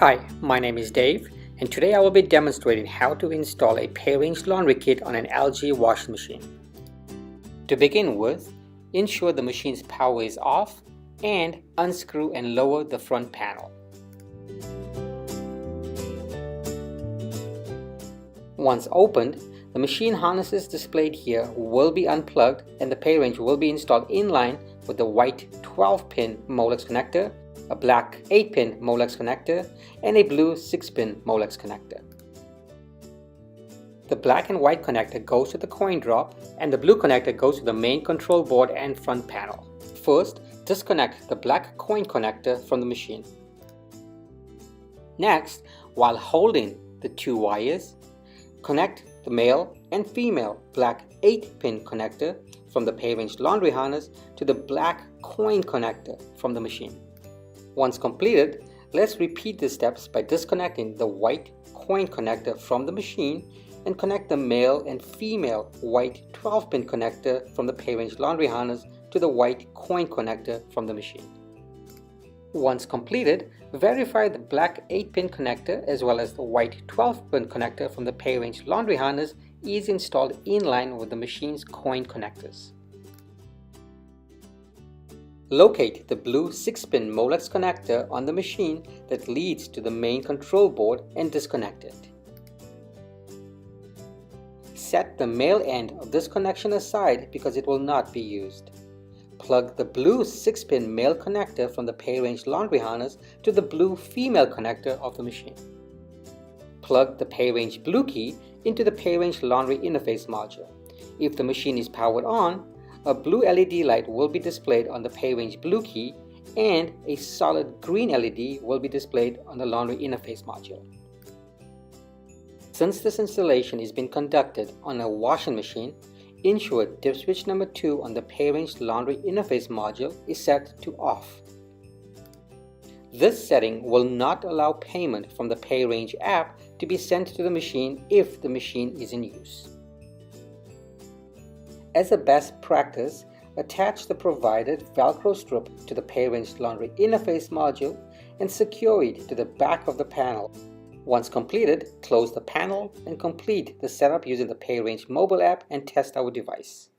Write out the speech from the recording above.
Hi, my name is Dave, and today I will be demonstrating how to install a PayRange laundry kit on an LG washing machine. To begin with, ensure the machine's power is off and unscrew and lower the front panel. Once opened, the machine harnesses displayed here will be unplugged and the PayRange will be installed in line with the white 12-pin Molex connector, a black 8-pin Molex connector, and a blue 6-pin Molex connector. The black and white connector goes to the coin drop and the blue connector goes to the main control board and front panel. First, disconnect the black coin connector from the machine. Next, while holding the two wires, connect the male and female black 8-pin connector from the PayRange laundry harness to the black coin connector from the machine. Once completed, let's repeat the steps by disconnecting the white coin connector from the machine and connect the male and female white 12-pin connector from the PayRange laundry harness to the white coin connector from the machine. Once completed, verify the black 8-pin connector as well as the white 12-pin connector from the PayRange laundry harness is installed in line with the machine's coin connectors. Locate the blue 6-pin Molex connector on the machine that leads to the main control board and disconnect it. Set the male end of this connection aside because it will not be used. Plug the blue 6-pin male connector from the PayRange laundry harness to the blue female connector of the machine. Plug the PayRange BluKey into the PayRange laundry interface module. If the machine is powered on, a blue LED light will be displayed on the PayRange BluKey and a solid green LED will be displayed on the laundry interface module. Since this installation is being conducted on a washing machine, ensure dip switch number 2 on the PayRange laundry interface module is set to off. This setting will not allow payment from the PayRange app to be sent to the machine if the machine is in use. As a best practice, attach the provided Velcro strip to the PayRange laundry interface module and secure it to the back of the panel. Once completed, close the panel and complete the setup using the PayRange mobile app and test our device.